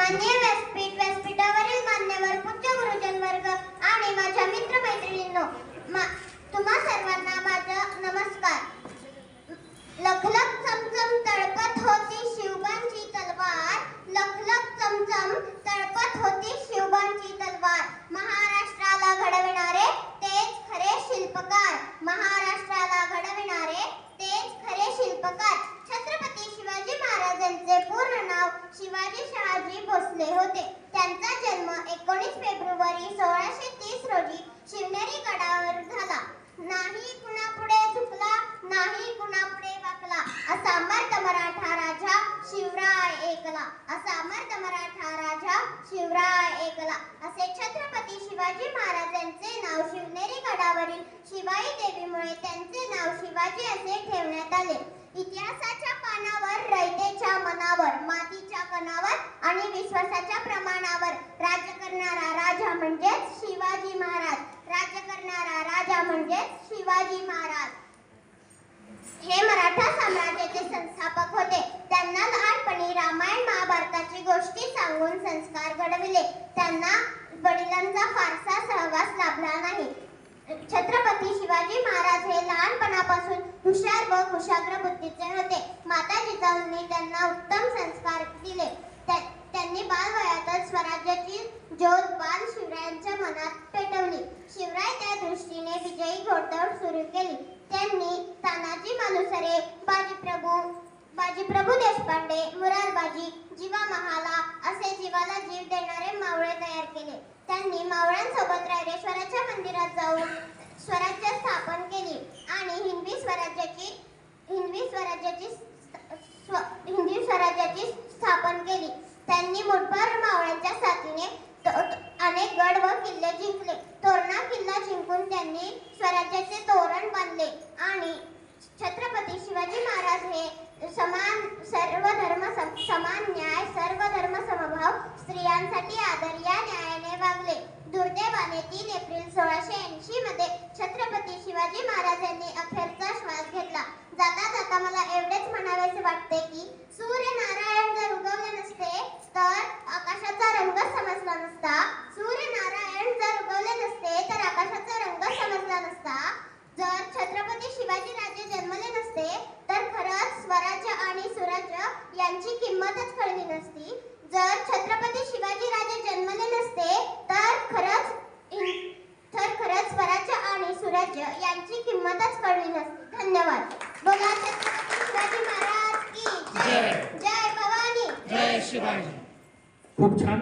माननीय व्यासपीठ, व्यासपीठावरील मान्यवर पूज्य गुरुजन वर्ग आणि माझ्या मित्र मैत्रिणींनो, तुम्हा सर्वांना माझा नमस्कार. लखलख चमचम तळपत होती शिवबांची तलवार, लखलख चमचम तळपत होती शिवबांची तलवार. महाराष्ट्राला घडविणारे तेच खरे शिल्पकार, महाराष्ट्राला घडविणारे तेच खरे शिल्पकार. छत्रपती शिवाजी महाराजांचे पूर्ण नाव शिवाजी शहाजी भोसले होते. त्यांचा जन्म 19 फेब्रुवारी 1630 रोजी शिवनेरी गडावर झाला. नाही कुणापुढे झुकला, नाही कुणापुढे वाकला, असा मर्द मराठा राजा शिवराय एकला, असा मर्द मराठा राजा शिवराय एकला. असे छत्रपती शिवाजी महाराजांचे नाव शिवनेरी गडावरील शिवाई देवीमुळे त्यांचे नाव शिवाजी असे ठेवण्यात आले. इतिहासाच्या पानावर, रयतेच्या मनावर, मातीच्या कणावर आणि विश्वासाच्या प्रमाणावर राज्य करणारा राजा म्हणजेच शिवाजी महाराज, राज्य करणारा राजा म्हणजेच शिवाजी महाराज. हे मराठा साम्राज्याचे संस्थापक होते. त्यांना लहानपणी रामायण महाभारताची गोष्टी सांगून संस्कार घडविले. त्यांना वडिलांचा फारसा सहवास लाभला नाही. छत्रपती शिवाजी महाराज हे लहानपणापासून हुशार व कुशाग्र बुद्धीचे होते. माता जिजाऊंनी त्यांना उत्तम संस्कार दिले. त्यांनी बालवयातच स्वराज्याची ज्योत बाल शिवरायांच्या मनात पेटवली. शिवराय त्या दृष्टीने विजयी घोडदौड सुरू केली. त्यांनी तानाजी मालुसरे, बाजीप्रभू देशपांडे, मुरारबाजी, जीवा महाला असे जीवाला जीव देणारे मावळे तयार केले. त्यांनी मावळ्यांसोबत रायरेश्वराच्या मंदिरात जाऊन स्वराज्य स्थापन केली आणि हिंदवी स्वराज्याची स्थापन केली. त्यांनी मुठभर मावळ्यांच्या साथीने अनेक गड व किल्ले जिंकले. तोरणा किल्ला जिंकून त्यांनी स्वराज्याचे तोरण बांधले आणि छत्रपती शिवाजी महाराज हे समान न्याय, सर्व धर्म समभाव, स्त्रियांसाठी आदर या न्यायाने वागले. दुर्दैवाने 3 एप्रिल 1680 मध्ये छत्रपती शिवाजी महाराजांनी अखेरचा श्वास घेतला. जाता जाता मला एवढेच म्हणावेसे वाटते की सूर्यनारायण जर उगवले नसते तर आकाशाचा रंग समजला नसता. सूर्यनारायण जर उगवले नसते तर आकाशाचा रंग समजला नसता. जर छत्रपती शिवाजी राजे जन्मले नसते तर खरंच स्वराज्य आणि सुराज्य यांची किंमतच कळली नसती. जर छत्रपती शिवाजी राजे जन्मले नसते तर खरंच स्वराज्य आणि सुराज्य यांची किंमतच कळली नसती. धन्यवाद. बोला छत्रपती शिवाजी महाराज की जय. जय भवानी. जय शिवाजी. खूप छान.